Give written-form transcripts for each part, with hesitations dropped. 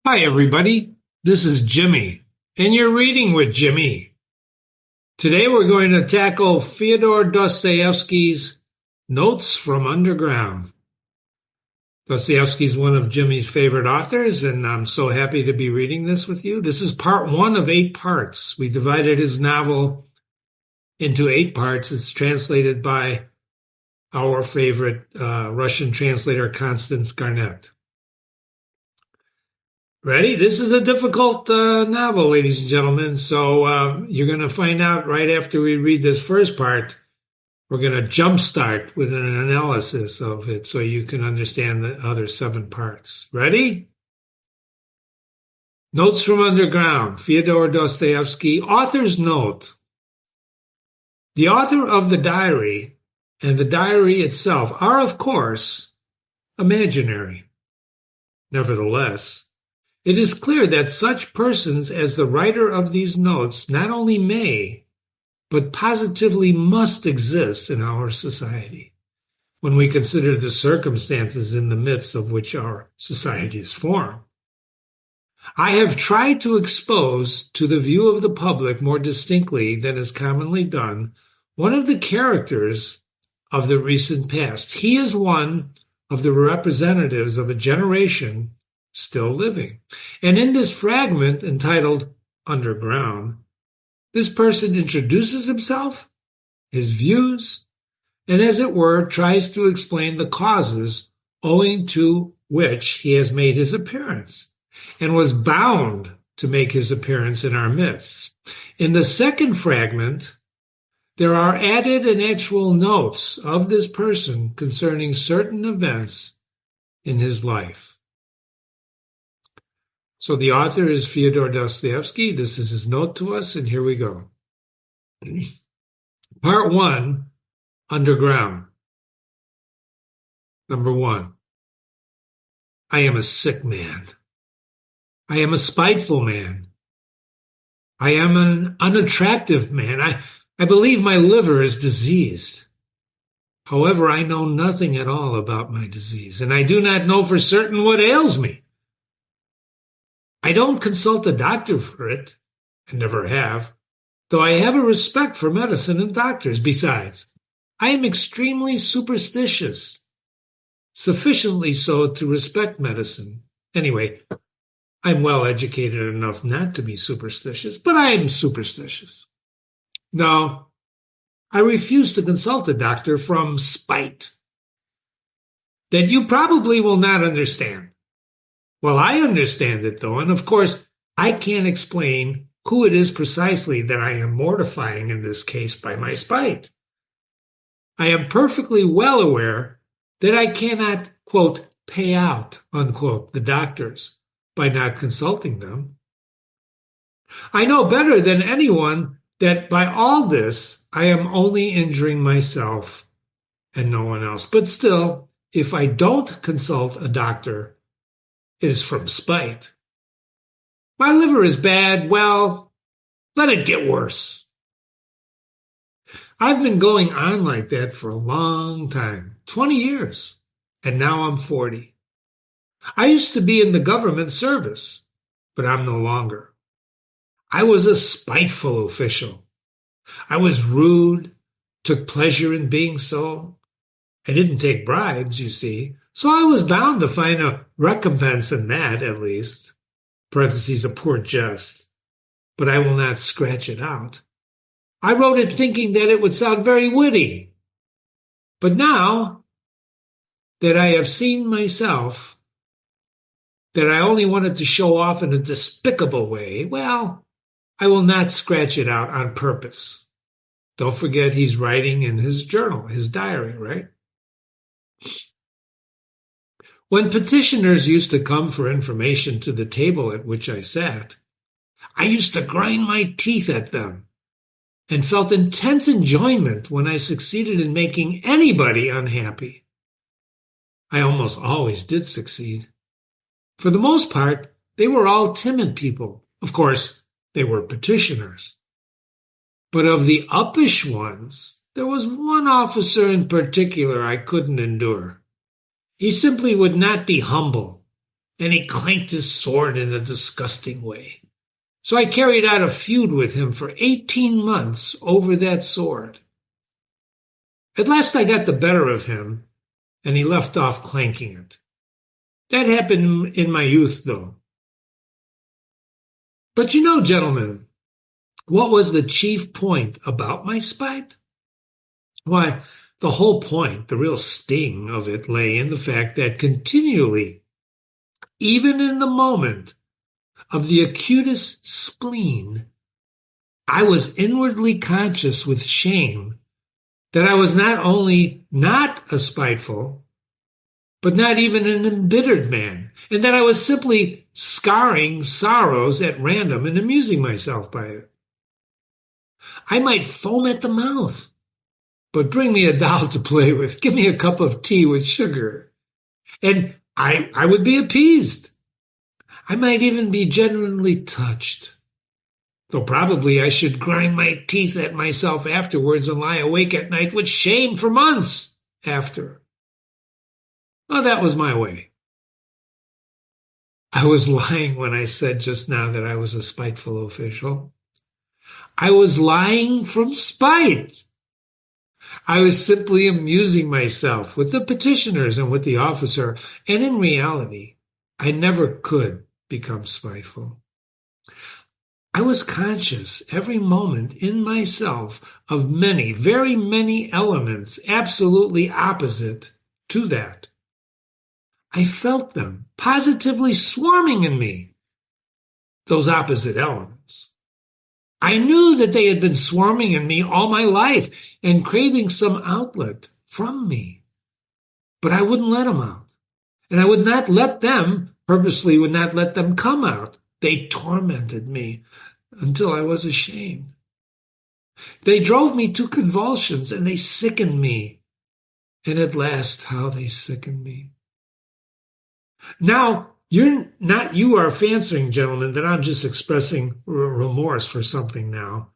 Hi, everybody. This is Jimmy, and you're reading with Jimmy. Today we're going to tackle Fyodor Dostoevsky's Notes from Underground. Dostoevsky is one of Jimmy's favorite authors, and I'm so happy to be reading this with you. This is part one of 8 parts. We divided his novel into 8 parts. It's translated by our favorite Russian translator, Constance Garnett. Ready? This is a difficult novel, ladies and gentlemen. So you're going to find out right after we read this first part. We're going to jumpstart with an analysis of it so you can understand the other 7 parts. Ready? Notes from Underground, Fyodor Dostoevsky. Author's note. The author of the diary and the diary itself are, of course, imaginary. Nevertheless, it is clear that such persons as the writer of these notes not only may, but positively must exist in our society, when we consider the circumstances in the midst of which our society is formed. I have tried to expose to the view of the public more distinctly than is commonly done one of the characters of the recent past. He is one of the representatives of a generation still living. And in this fragment entitled Underground, this person introduces himself, his views, and as it were, tries to explain the causes owing to which he has made his appearance and was bound to make his appearance in our midst. In the second fragment, there are added and actual notes of this person concerning certain events in his life. So the author is Fyodor Dostoevsky. This is his note to us, and here we go. Part 1, Underground. Number 1. I am a sick man. I am a spiteful man. I am an unattractive man. I believe my liver is diseased. However, I know nothing at all about my disease, and I do not know for certain what ails me. I don't consult a doctor for it, and never have, though I have a respect for medicine and doctors. Besides, I am extremely superstitious, sufficiently so to respect medicine. Anyway, I'm well educated enough not to be superstitious, but I am superstitious. No, I refuse to consult a doctor from spite. That you probably will not understand. Well, I understand it, though, and of course, I can't explain who it is precisely that I am mortifying in this case by my spite. I am perfectly well aware that I cannot, quote, pay out, unquote, the doctors by not consulting them. I know better than anyone that by all this, I am only injuring myself and no one else. But still, if I don't consult a doctor, it is from spite. My liver is bad. Well, let it get worse. I've been going on like that for a long time, 20 years, and now I'm 40. I used to be in the government service, but I'm no longer. I was a spiteful official. I was rude, took pleasure in being so. I didn't take bribes, you see, so I was bound to find a recompense in that, at least. Parentheses, a poor jest, but I will not scratch it out. I wrote it thinking that it would sound very witty. But now that I have seen myself, that I only wanted to show off in a despicable way, well, I will not scratch it out on purpose. Don't forget he's writing in his journal, his diary, right? When petitioners used to come for information to the table at which I sat, I used to grind my teeth at them and felt intense enjoyment when I succeeded in making anybody unhappy. I almost always did succeed. For the most part, they were all timid people. Of course, they were petitioners. But of the uppish ones, there was one officer in particular I couldn't endure. He simply would not be humble, and he clanked his sword in a disgusting way. So I carried out a feud with him for 18 months over that sword. At last I got the better of him, and he left off clanking it. That happened in my youth, though. But you know, gentlemen, what was the chief point about my spite? Why, the whole point, the real sting of it lay in the fact that continually, even in the moment of the acutest spleen, I was inwardly conscious with shame that I was not only not a spiteful, but not even an embittered man, and that I was simply scarring sorrows at random and amusing myself by it. I might foam at the mouth, but bring me a doll to play with, give me a cup of tea with sugar, and I would be appeased. I might even be genuinely touched, though probably I should grind my teeth at myself afterwards and lie awake at night with shame for months after. Well, that was my way. I was lying when I said just now that I was a spiteful official. I was lying from spite. I was simply amusing myself with the petitioners and with the officer, and in reality, I never could become spiteful. I was conscious every moment in myself of many, very many elements absolutely opposite to that. I felt them positively swarming in me, those opposite elements. I knew that they had been swarming in me all my life and craving some outlet from me. But I wouldn't let them out. And I would not let them, purposely would not let them come out. They tormented me until I was ashamed. They drove me to convulsions and they sickened me. And at last, how they sickened me. Now, you are fancying, gentlemen, that I'm just expressing remorse for something now,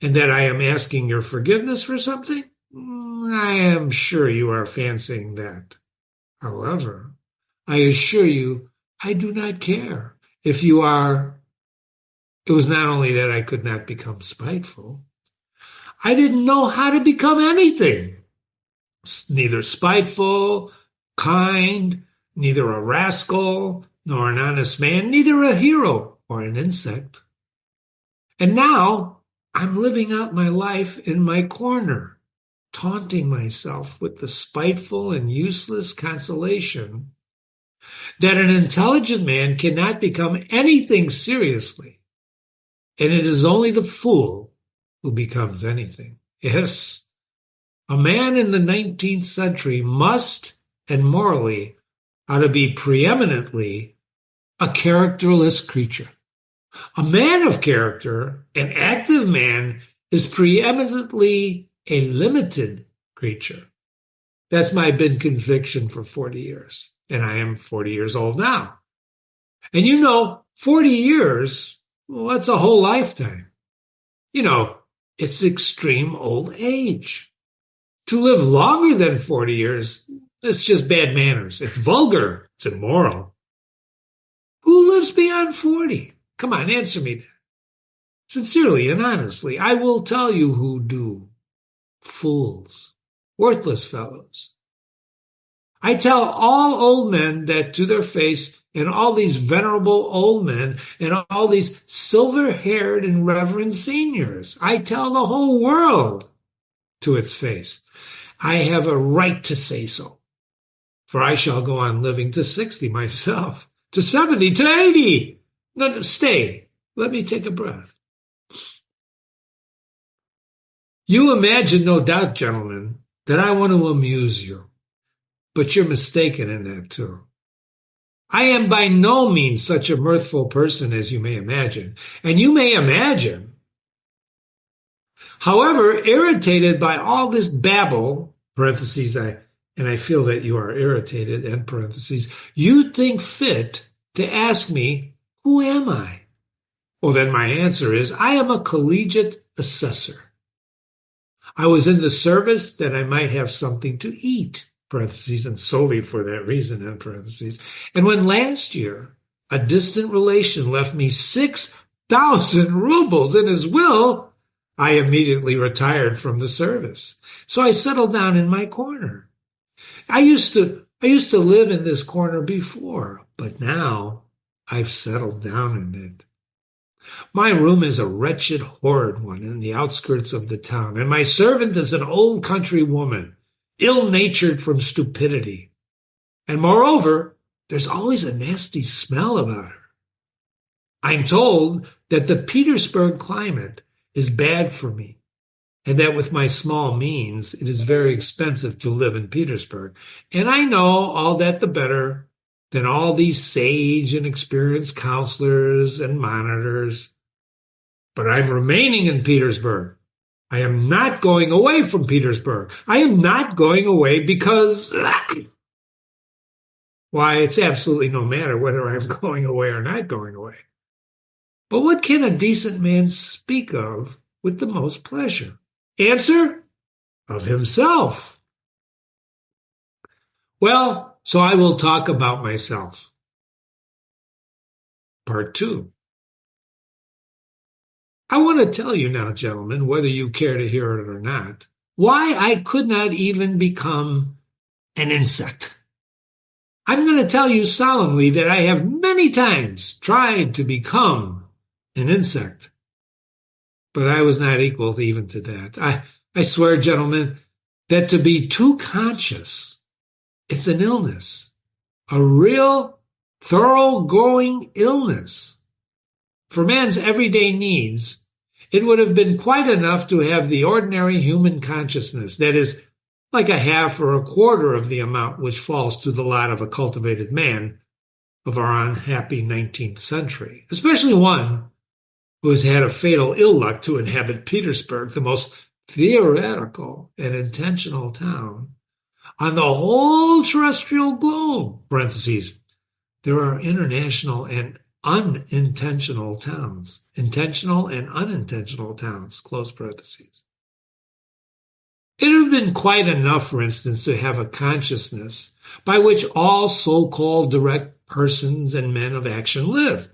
and that I am asking your forgiveness for something? I am sure you are fancying that. However, I assure you, I do not care if you are. It was not only that I could not become spiteful, I didn't know how to become anything. Neither spiteful, kind, neither a rascal, nor an honest man, neither a hero or an insect. And now I'm living out my life in my corner, taunting myself with the spiteful and useless consolation that an intelligent man cannot become anything seriously, and it is only the fool who becomes anything. Yes, a man in the 19th century must, and morally, ought to be preeminently a characterless creature. A man of character, an active man, is preeminently a limited creature. That's my been conviction for 40 years. And I am 40 years old now. And 40 years, well, that's a whole lifetime. It's extreme old age. To live longer than 40 years, it's just bad manners. It's vulgar. It's immoral. Who lives beyond 40? Come on, answer me that. Sincerely and honestly, I will tell you who do. Fools. Worthless fellows. I tell all old men that to their face, and all these venerable old men, and all these silver-haired and reverend seniors, I tell the whole world to its face, I have a right to say so. For I shall go on living to 60 myself, to 70, to 80. No, stay. Let me take a breath. You imagine, no doubt, gentlemen, that I want to amuse you. But you're mistaken in that, too. I am by no means such a mirthful person as you may imagine. And you may imagine, however, irritated by all this babble, parentheses, I feel that you are irritated, end parentheses, you think fit to ask me, who am I? Well, then my answer is, I am a collegiate assessor. I was in the service that I might have something to eat, parentheses, and solely for that reason, end parentheses. And when last year a distant relation left me 6,000 rubles in his will, I immediately retired from the service. So I settled down in my corner. I used to live in this corner before, but now I've settled down in it. My room is a wretched, horrid one in the outskirts of the town, and my servant is an old country woman, ill-natured from stupidity. And moreover, there's always a nasty smell about her. I'm told that the Petersburg climate is bad for me, and that with my small means, it is very expensive to live in Petersburg. And I know all that the better than all these sage and experienced counselors and monitors. But I'm remaining in Petersburg. I am not going away from Petersburg. I am not going away because, why, it's absolutely no matter whether I'm going away or not going away. But what can a decent man speak of with the most pleasure? Answer: of himself. Well, so I will talk about myself. Part 2. I want to tell you now, gentlemen, whether you care to hear it or not, why I could not even become an insect. I'm going to tell you solemnly that I have many times tried to become an insect, but I was not equal even to that. I swear, gentlemen, that to be too conscious, it's an illness, a real, thoroughgoing illness. For man's everyday needs, it would have been quite enough to have the ordinary human consciousness, that is, like a half or a quarter of the amount which falls to the lot of a cultivated man of our unhappy 19th century, especially one who has had a fatal ill luck to inhabit Petersburg, the most theoretical and intentional town on the whole terrestrial globe. Parentheses. There are international and unintentional towns. Intentional and unintentional towns. Close parentheses. It would have been quite enough, for instance, to have a consciousness by which all so-called direct persons and men of action live.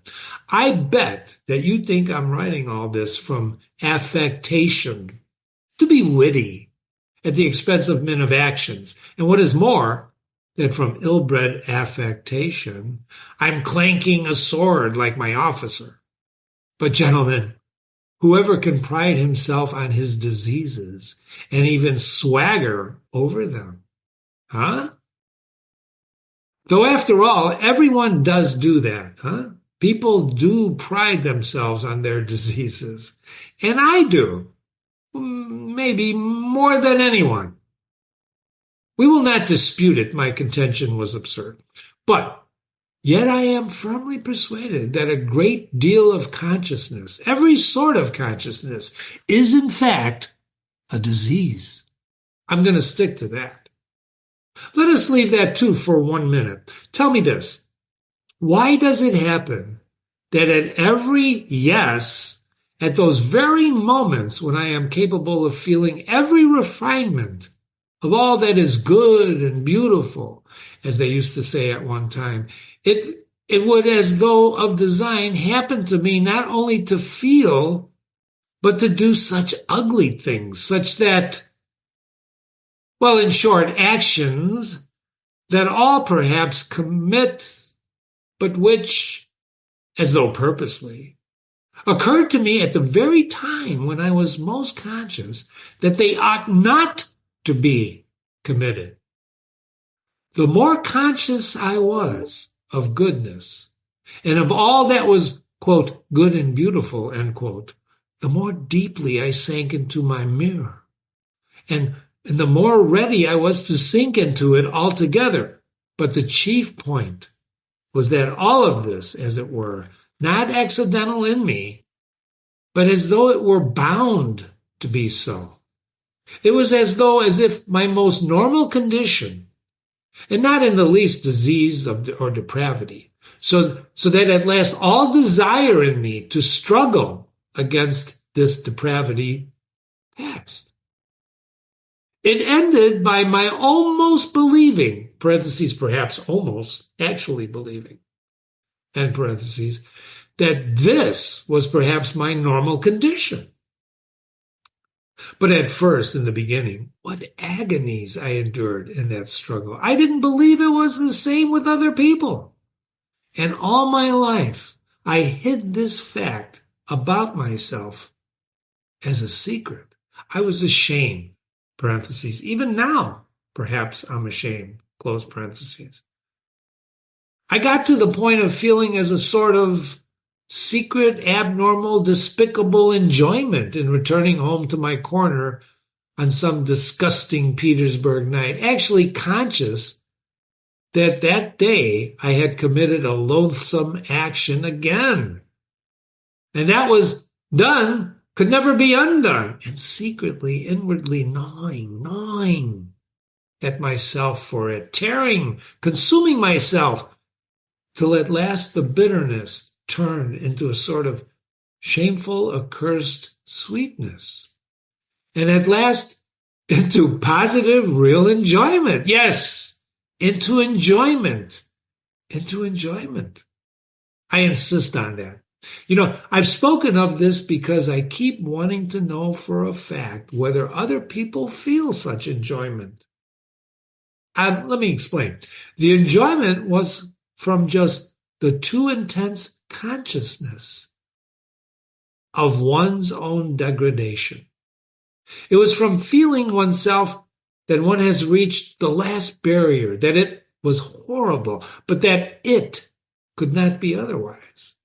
I bet that you think I'm writing all this from affectation, to be witty, at the expense of men of actions. And what is more, that from ill-bred affectation, I'm clanking a sword like my officer. But gentlemen, whoever can pride himself on his diseases and even swagger over them, huh? Though after all, everyone does do that, huh? People do pride themselves on their diseases. And I do. Maybe more than anyone. We will not dispute it. My contention was absurd. But yet I am firmly persuaded that a great deal of consciousness, every sort of consciousness, is in fact a disease. I'm going to stick to that. Let us leave that too for 1 minute. Tell me this. Why does it happen that at every yes, at those very moments when I am capable of feeling every refinement of all that is good and beautiful, as they used to say at one time, it would, as though of design, happen to me not only to feel, but to do such ugly things, such that, well, in short, actions that all perhaps commit, but which, as though purposely, occurred to me at the very time when I was most conscious that they ought not to be committed. The more conscious I was of goodness and of all that was, quote, good and beautiful, end quote, the more deeply I sank into my mirror. And the more ready I was to sink into it altogether. But the chief point was that all of this, as it were, not accidental in me, but as though it were bound to be so. It was as if my most normal condition, and not in the least disease or depravity, so that at last all desire in me to struggle against this depravity passed. It ended by my almost believing, parentheses, perhaps almost actually believing, end parentheses, that this was perhaps my normal condition. But at first, in the beginning, what agonies I endured in that struggle. I didn't believe it was the same with other people. And all my life, I hid this fact about myself as a secret. I was ashamed, parentheses. Even now, perhaps I'm ashamed, close parentheses. I got to the point of feeling as a sort of secret, abnormal, despicable enjoyment in returning home to my corner on some disgusting Petersburg night, actually conscious that that day I had committed a loathsome action again. And that was done, could never be undone, and secretly, inwardly gnawing at myself for it, tearing, consuming myself, till at last the bitterness turned into a sort of shameful, accursed sweetness. And at last into positive, real enjoyment. Yes, into enjoyment. Into enjoyment. I insist on that. You know, I've spoken of this because I keep wanting to know for a fact whether other people feel such enjoyment. Let me explain. The enjoyment was from just the too intense consciousness of one's own degradation. It was from feeling oneself that one has reached the last barrier, that it was horrible, but that it could not be otherwise.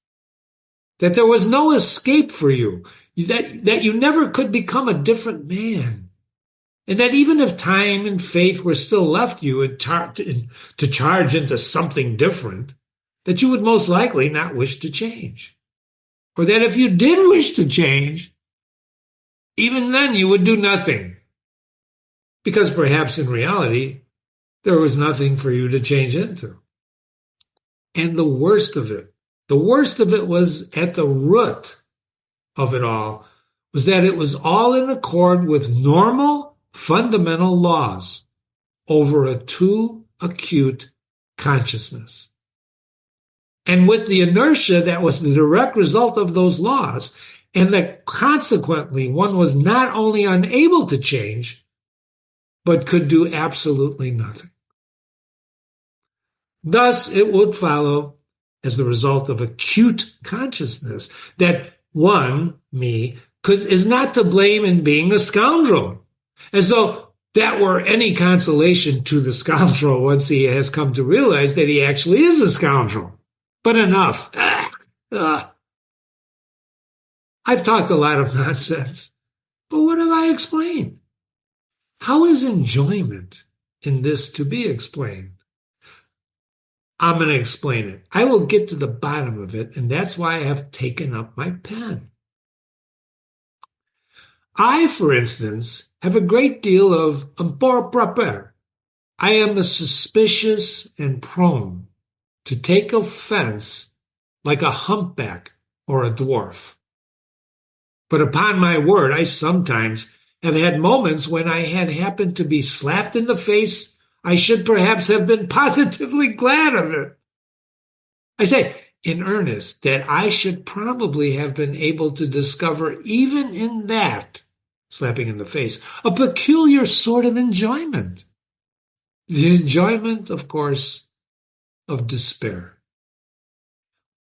That there was no escape for you, that you never could become a different man. And that even if time and faith were still left you to charge into something different, that you would most likely not wish to change. Or that if you did wish to change, even then you would do nothing. Because perhaps in reality, there was nothing for you to change into. And the worst of it was at the root of it all, was that it was all in accord with normal, fundamental laws over a too acute consciousness. And with the inertia that was the direct result of those laws, and that consequently one was not only unable to change, but could do absolutely nothing. Thus, it would follow, as the result of acute consciousness, that one, me, is not to blame in being a scoundrel, as though that were any consolation to the scoundrel once he has come to realize that he actually is a scoundrel. But enough. I've talked a lot of nonsense, but what have I explained? How is enjoyment in this to be explained? I'm going to explain it. I will get to the bottom of it, and that's why I have taken up my pen. I, for instance, have a great deal of amour propre. I am suspicious and prone to take offense like a humpback or a dwarf. But upon my word, I sometimes have had moments when I had happened to be slapped in the face. I should perhaps have been positively glad of it. I say in earnest that I should probably have been able to discover even in that, slapping in the face, a peculiar sort of enjoyment. The enjoyment, of course, of despair.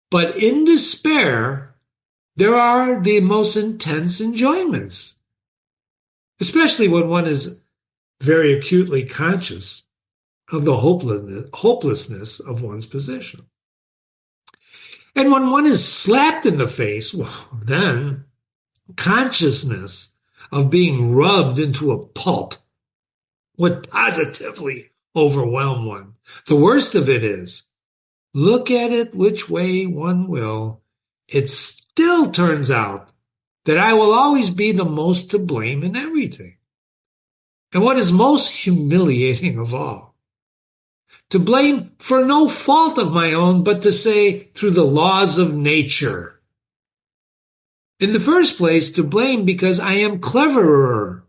But in despair, there are the most intense enjoyments, especially when one is very acutely conscious of the hopelessness of one's position. And when one is slapped in the face, well, then consciousness of being rubbed into a pulp would positively overwhelm one. The worst of it is, look at it which way one will, it still turns out that I will always be the most to blame in everything. And what is most humiliating of all, to blame for no fault of my own, but to say through the laws of nature. In the first place, to blame because I am cleverer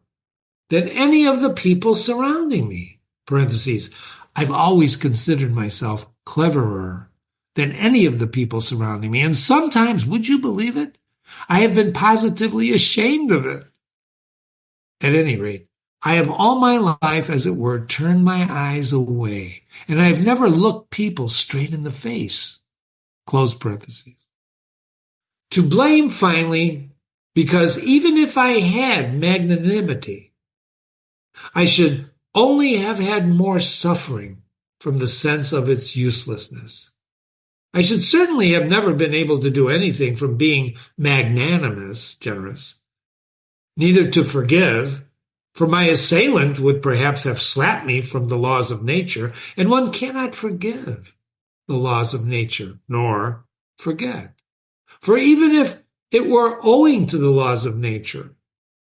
than any of the people surrounding me. Parentheses. I've always considered myself cleverer than any of the people surrounding me. And sometimes, would you believe it? I have been positively ashamed of it. At any rate, I have all my life, as it were, turned my eyes away, and I have never looked people straight in the face. Close parentheses. To blame, finally, because even if I had magnanimity, I should only have had more suffering from the sense of its uselessness. I should certainly have never been able to do anything from being magnanimous, generous, neither to forgive, for my assailant would perhaps have slapped me from the laws of nature, and one cannot forgive the laws of nature, nor forget. For even if it were owing to the laws of nature,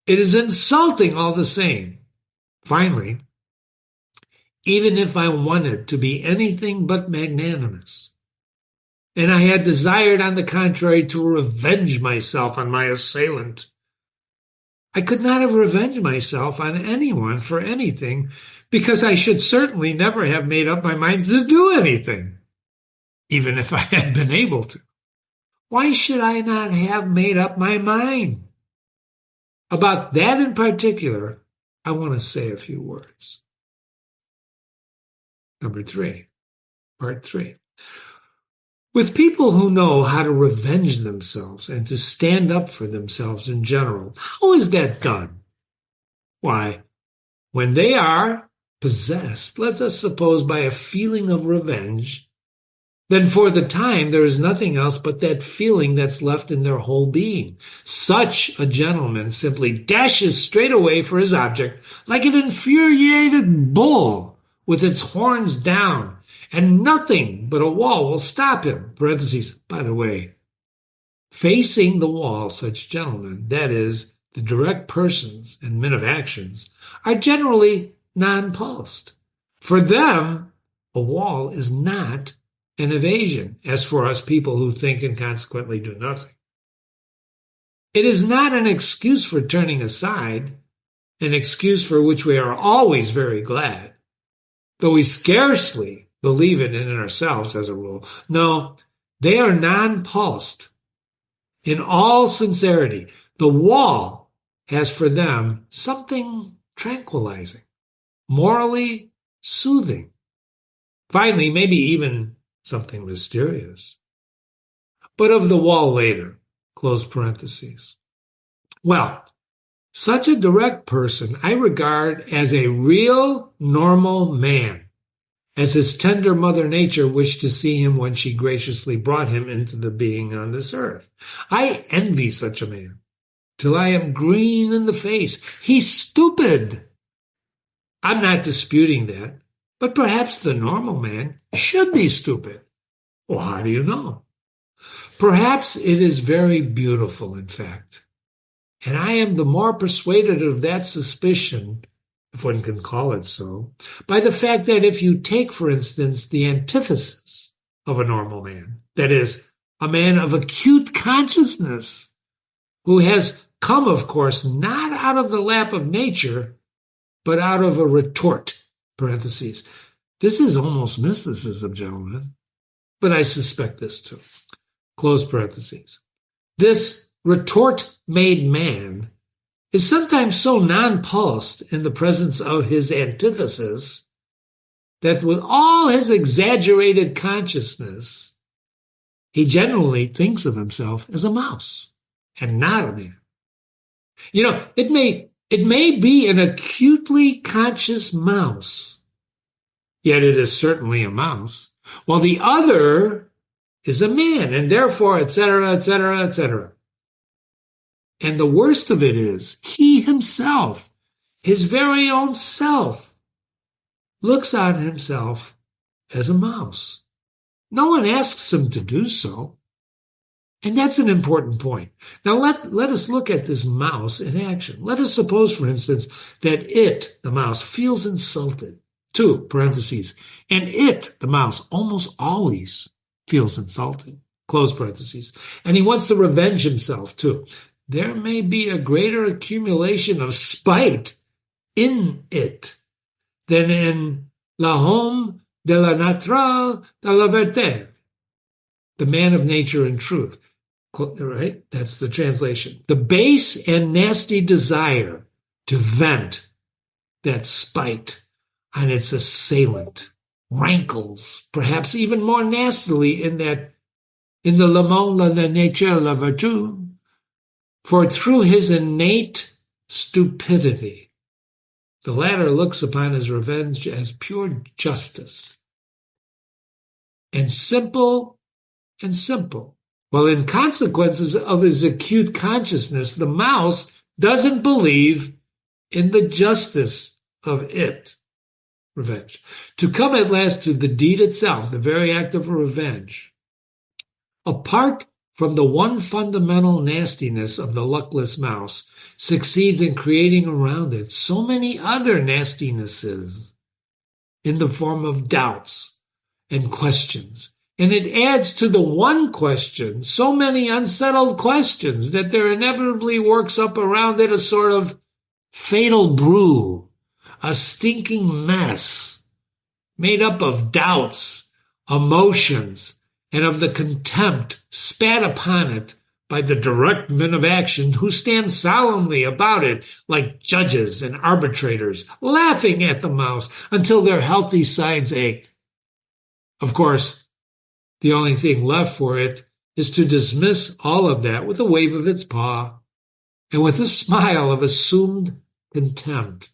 it is insulting all the same. Finally, even if I wanted to be anything but magnanimous, and I had desired, on the contrary, to revenge myself on my assailant, I could not have revenged myself on anyone for anything, because I should certainly never have made up my mind to do anything, even if I had been able to. Why should I not have made up my mind? About that in particular, I want to say a few words. Number 3, part 3. With people who know how to revenge themselves and to stand up for themselves in general, how is that done? Why, when they are possessed, let us suppose, by a feeling of revenge, then for the time there is nothing else but that feeling that's left in their whole being. Such a gentleman simply dashes straight away for his object like an infuriated bull with its horns down, and nothing but a wall will stop him. Parentheses, by the way, facing the wall, such gentlemen, that is, the direct persons and men of actions, are generally nonplussed. For them, a wall is not an evasion, as for us people who think and consequently do nothing. It is not an excuse for turning aside, an excuse for which we are always very glad, though we scarcely believe it in ourselves as a rule. No, they are nonplussed. In all sincerity, the wall has for them something tranquilizing, morally soothing, finally, maybe even something mysterious. But of the wall later, close parentheses. Well, such a direct person I regard as a real normal man, as his tender mother nature wished to see him when she graciously brought him into the being on this earth. I envy such a man till I am green in the face. He's stupid. I'm not disputing that, but perhaps the normal man should be stupid. Well, how do you know? Perhaps it is very beautiful, in fact. And I am the more persuaded of that suspicion, if one can call it so, by the fact that if you take, for instance, the antithesis of a normal man, that is, a man of acute consciousness, who has come, of course, not out of the lap of nature, but out of a retort, parentheses. This is almost mysticism, gentlemen, but I suspect this too. Close parentheses. This retort-made man is sometimes so nonplussed in the presence of his antithesis that with all his exaggerated consciousness, he generally thinks of himself as a mouse and not a man. You know, it may be an acutely conscious mouse, yet it is certainly a mouse, while the other is a man, and therefore, etc., etc., etc. And the worst of it is, he himself, his very own self, looks on himself as a mouse. No one asks him to do so. And that's an important point. Now let us look at this mouse in action. Let us suppose, for instance, that it, the mouse, feels insulted. 2, parentheses, and it, the mouse, almost always feels insulted, close parentheses, and he wants to revenge himself too. There may be a greater accumulation of spite in it than in l'homme de la nature de la vérité, the man of nature and truth. Right? That's the translation. The base and nasty desire to vent that spite on its assailant rankles, perhaps even more nastily in the le monde, la nature, la vertu, for through his innate stupidity, the latter looks upon his revenge as pure justice and simple, Well, in consequences of his acute consciousness, the mouse doesn't believe in the justice of it, revenge. To come at last to the deed itself, the very act of revenge, apart from the one fundamental nastiness of the luckless mouse, succeeds in creating around it so many other nastinesses in the form of doubts and questions. And it adds to the one question so many unsettled questions that there inevitably works up around it a sort of fatal brew, a stinking mess made up of doubts, emotions, and of the contempt spat upon it by the direct men of action who stand solemnly about it like judges and arbitrators, laughing at the mouse until their healthy sides ache. Of course, the only thing left for it is to dismiss all of that with a wave of its paw and with a smile of assumed contempt,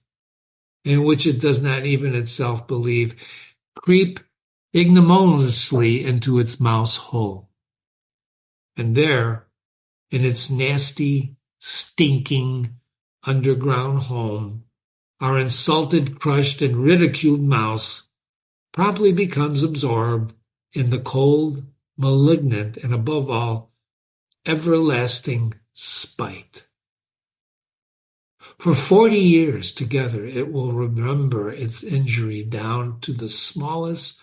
in which it does not even itself believe, creep ignominiously into its mouse hole. And there, in its nasty, stinking, underground home, our insulted, crushed, and ridiculed mouse promptly becomes absorbed in the cold, malignant, and above all, everlasting spite. For 40 years together, it will remember its injury down to the smallest,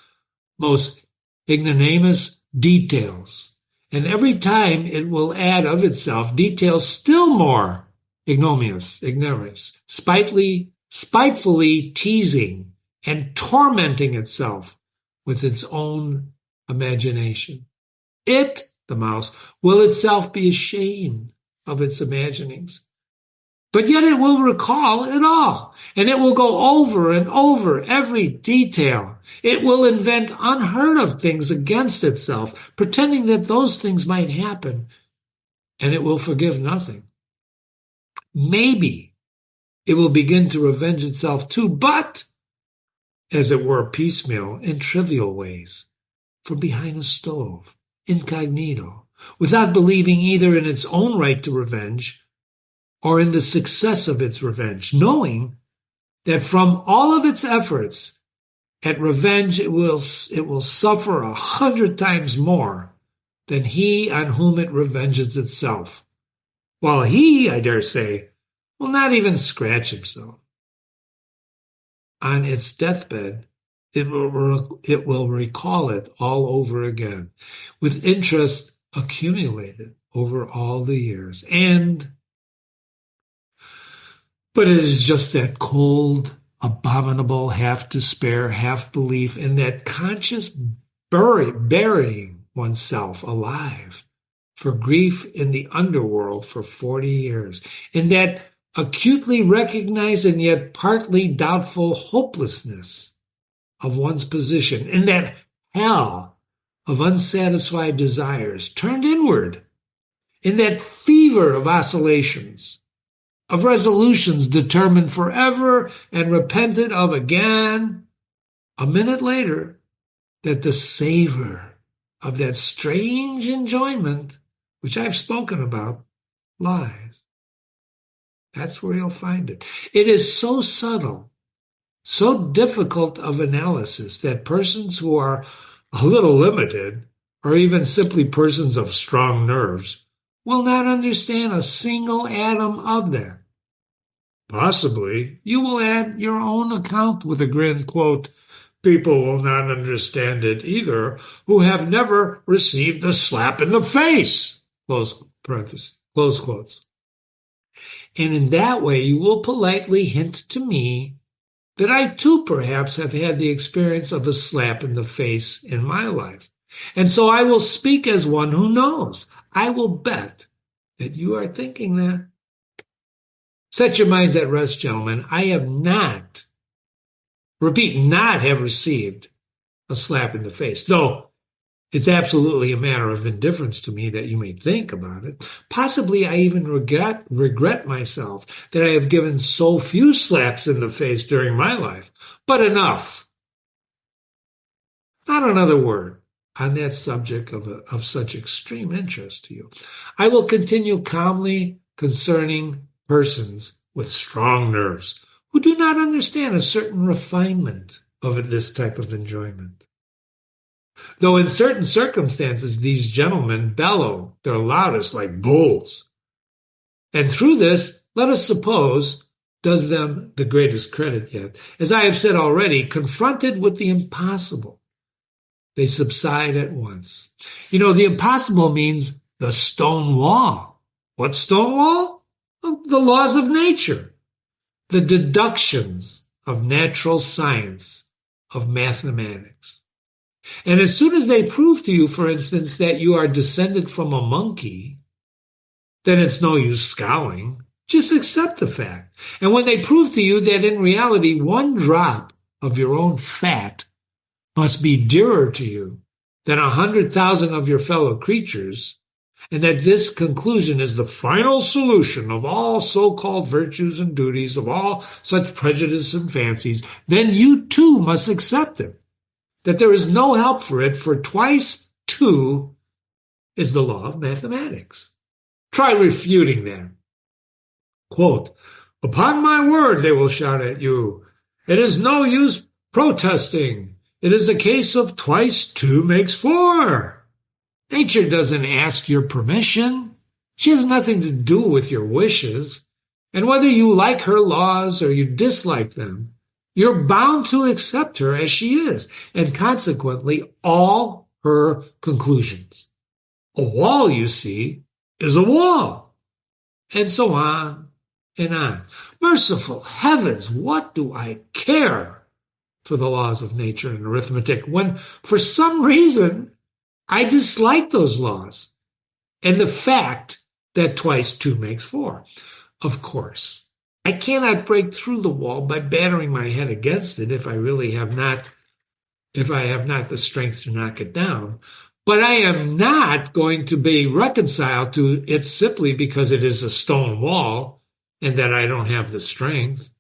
most ignominious details. And every time it will add of itself details still more ignominious, spitefully teasing and tormenting itself with its own imagination. It, the mouse, will itself be ashamed of its imaginings. But yet it will recall it all, and it will go over and over every detail. It will invent unheard of things against itself, pretending that those things might happen, and it will forgive nothing. Maybe it will begin to revenge itself too, but, as it were, piecemeal, in trivial ways, from behind a stove, incognito, without believing either in its own right to revenge or in the success of its revenge, knowing that from all of its efforts at revenge it will suffer 100 times more than he on whom it revenges itself, while he, I dare say, will not even scratch himself. On its deathbed, it will recall it all over again, with interest accumulated over all the years. But it is just that cold, abominable half-despair, half-belief in that conscious burying oneself alive for grief in the underworld for 40 years, in that acutely recognized and yet partly doubtful hopelessness of one's position, in that hell of unsatisfied desires turned inward, in that fever of oscillations, of resolutions determined forever and repented of again, a minute later, that the savor of that strange enjoyment, which I've spoken about, lies. That's where you'll find it. It is so subtle, so difficult of analysis that persons who are a little limited, or even simply persons of strong nerves, will not understand a single atom of that. Possibly you will add your own account with a grin, quote, "People will not understand it either who have never received a slap in the face," close quotes. And in that way, you will politely hint to me that I too perhaps have had the experience of a slap in the face in my life. And so I will speak as one who knows. I will bet that you are thinking that. Set your minds at rest, gentlemen. I have not, repeat, not have received a slap in the face, though it's absolutely a matter of indifference to me that you may think about it. Possibly I even regret myself that I have given so few slaps in the face during my life. But enough. Not another word on that subject of such extreme interest to you. I will continue calmly concerning persons with strong nerves who do not understand a certain refinement of this type of enjoyment. Though in certain circumstances these gentlemen bellow their loudest like bulls. And through this, let us suppose, does them the greatest credit yet. As I have said already, confronted with the impossible, they subside at once. You know, the impossible means the stone wall. What stone wall? The laws of nature, the deductions of natural science, of mathematics. And as soon as they prove to you, for instance, that you are descended from a monkey, then it's no use scowling. Just accept the fact. And when they prove to you that in reality one drop of your own fat must be dearer to you than 100,000 of your fellow creatures, and that this conclusion is the final solution of all so-called virtues and duties, of all such prejudice and fancies, then you too must accept it. That there is no help for it, for twice 2 is the law of mathematics. Try refuting that. Quote, upon my word, they will shout at you, it is no use protesting. It is a case of twice 2 makes 4. Nature doesn't ask your permission. She has nothing to do with your wishes. And whether you like her laws or you dislike them, you're bound to accept her as she is, and consequently all her conclusions. A wall, you see, is a wall, and so on and on. Merciful heavens, what do I care for the laws of nature and arithmetic when, for some reason, I dislike those laws and the fact that twice 2 makes 4? Of course, I cannot break through the wall by battering my head against it if I have not the strength to knock it down. But I am not going to be reconciled to it simply because it is a stone wall and that I don't have the strength.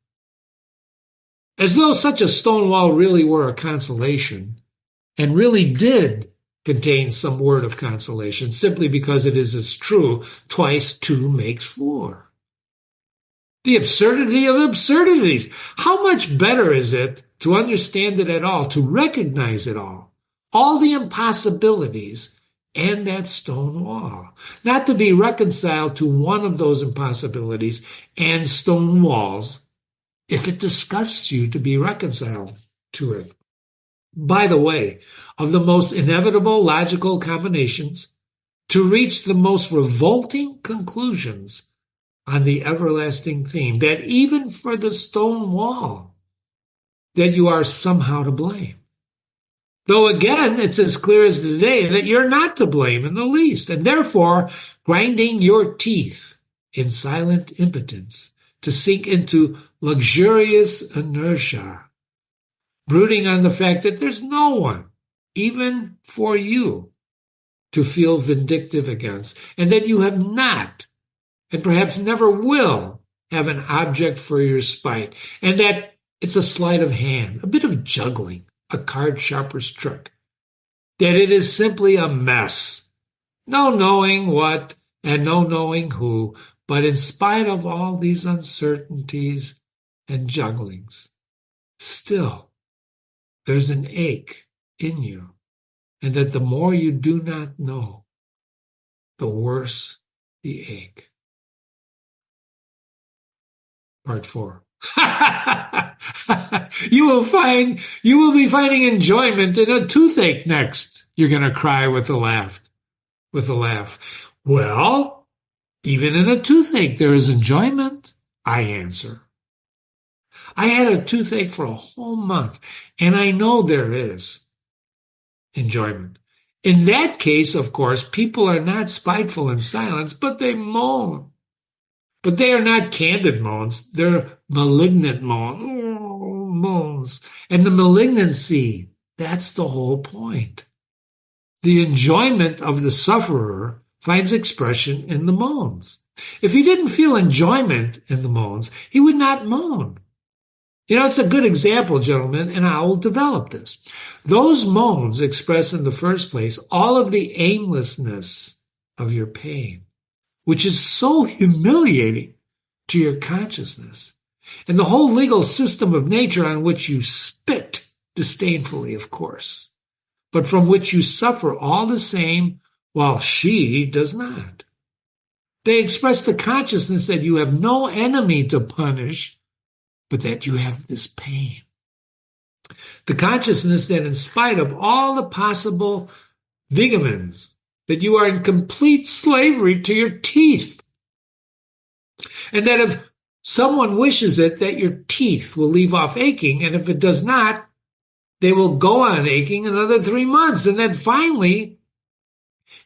As though such a stone wall really were a consolation and really did contain some word of consolation simply because it is as true, twice 2 makes 4. The absurdity of absurdities. How much better is it to understand it at all, to recognize it all the impossibilities and that stone wall, not to be reconciled to one of those impossibilities and stone walls if it disgusts you to be reconciled to it. By the way, of the most inevitable logical combinations, to reach the most revolting conclusions on the everlasting theme, that even for the stone wall, that you are somehow to blame. Though again, it's as clear as the day that you're not to blame in the least, and therefore grinding your teeth in silent impotence to sink into luxurious inertia, brooding on the fact that there's no one, even for you, to feel vindictive against, and that you have not, and perhaps never will, have an object for your spite, and that it's a sleight of hand, a bit of juggling, a card sharper's trick, that it is simply a mess, no knowing what and no knowing who, but in spite of all these uncertainties and jugglings, still there's an ache in you, and that the more you do not know, the worse the ache. Part 4. You will be finding enjoyment in a toothache next. You're going to cry with a laugh. Well, Even in a toothache, there is enjoyment, I answer. I had a toothache for a whole month, and I know there is enjoyment. In that case, of course, people are not spiteful in silence, but they moan. But they are not candid moans. They're malignant moans. And the malignancy, that's the whole point. The enjoyment of the sufferer finds expression in the moans. If he didn't feel enjoyment in the moans, he would not moan. It's a good example, gentlemen, and I will develop this. Those moans express in the first place all of the aimlessness of your pain, which is so humiliating to your consciousness, and the whole legal system of nature on which you spit disdainfully, of course, but from which you suffer all the same, while she does not. They express the consciousness that you have no enemy to punish, but that you have this pain. The consciousness that in spite of all the possible vigamins, that you are in complete slavery to your teeth. And that if someone wishes it, that your teeth will leave off aching, and if it does not, they will go on aching another 3 months. And then finally,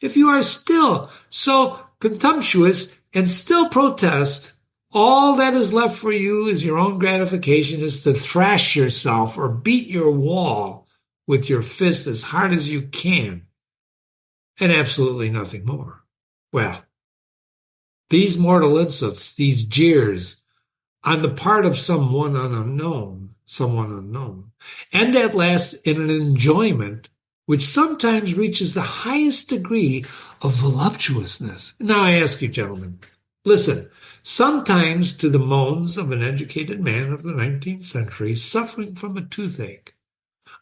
if you are still so contemptuous and still protest, all that is left for you is your own gratification, is to thrash yourself or beat your wall with your fist as hard as you can, and absolutely nothing more. Well, these mortal insults, these jeers on the part of someone unknown, and at last in an enjoyment which sometimes reaches the highest degree of voluptuousness. Now I ask you, gentlemen, listen, sometimes to the moans of an educated man of the 19th century suffering from a toothache,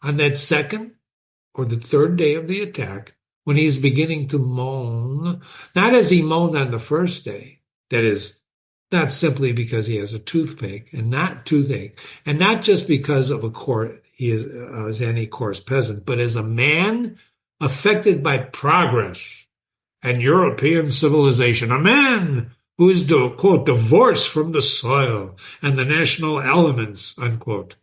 on that second or the third day of the attack, when he is beginning to moan, not as he moaned on the first day, that is, not simply because he has a toothache, and not just because of he is any coarse peasant, but as a man affected by progress and European civilization, a man who is, quote, divorced from the soil and the national elements, unquote,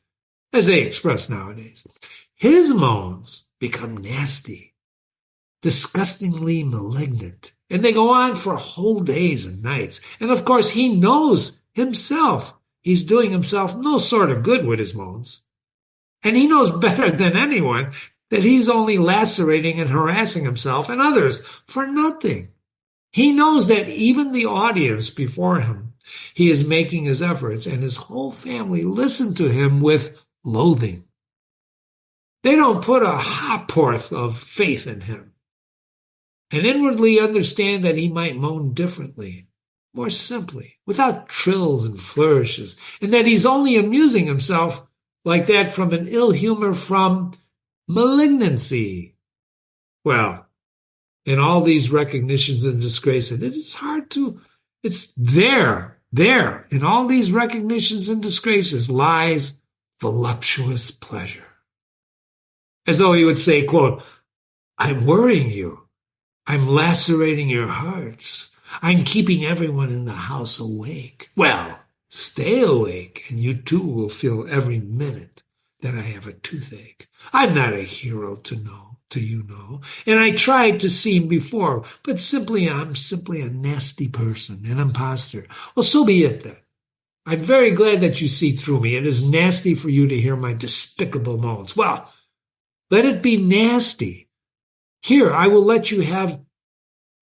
as they express nowadays. His moans become nasty, disgustingly malignant, and they go on for whole days and nights. And of course, he knows himself he's doing himself no sort of good with his moans. And he knows better than anyone that he's only lacerating and harassing himself and others for nothing. He knows that even the audience before him, he is making his efforts, and his whole family listen to him with loathing. They don't put a ha'porth of faith in him, and inwardly understand that he might moan differently, more simply, without trills and flourishes, and that he's only amusing himself like that from an ill humor from malignancy. Well, in all these recognitions and disgraces, it's there, in all these recognitions and disgraces lies voluptuous pleasure. As though he would say, quote, I'm worrying you. I'm lacerating your hearts. I'm keeping everyone in the house awake. Well, stay awake, and you too will feel every minute that I have a toothache. I'm not a hero to you know, and I tried to seem before, but I'm simply a nasty person, an imposter. Well, so be it then. I'm very glad that you see through me. It is nasty for you to hear my despicable moans. Well, let it be nasty. Here, I will let you have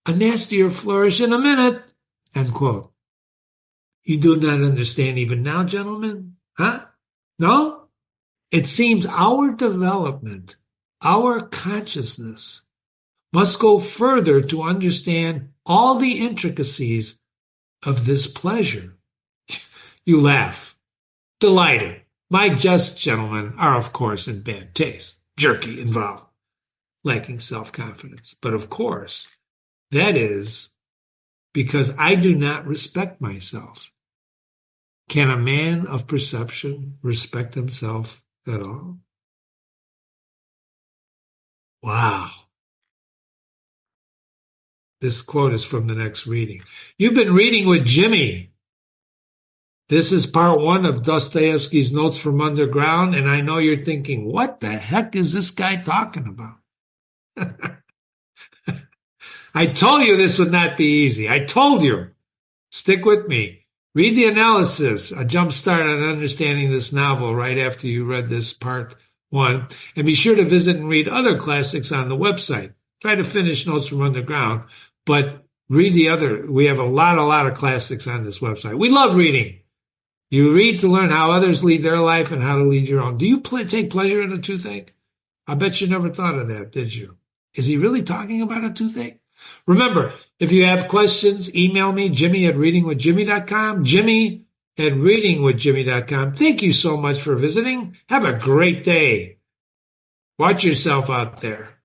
a nastier flourish in a minute, end quote. You do not understand even now, gentlemen? Huh? No? It seems our development, our consciousness, must go further to understand all the intricacies of this pleasure. You laugh. Delighted. My jests, gentlemen, are of course in bad taste, jerky, involved, lacking self-confidence. But of course, that is because I do not respect myself. Can a man of perception respect himself at all? Wow. This quote is from the next reading. You've been reading with Jimmy. This is part 1 of Dostoevsky's Notes from Underground, and I know you're thinking, what the heck is this guy talking about? I told you this would not be easy. I told you. Stick with me. Read the analysis, a jump start on understanding this novel right after you read this part 1, and be sure to visit and read other classics on the website. Try to finish Notes from Underground, but read the other. We have a lot of classics on this website. We love reading. You read to learn how others lead their life and how to lead your own. Do you take pleasure in a toothache? I bet you never thought of that, did you? Is he really talking about a toothache? Remember, if you have questions, email me, Jimmy@readingwithjimmy.com, Jimmy@readingwithjimmy.com. Thank you so much for visiting. Have a great day. Watch yourself out there.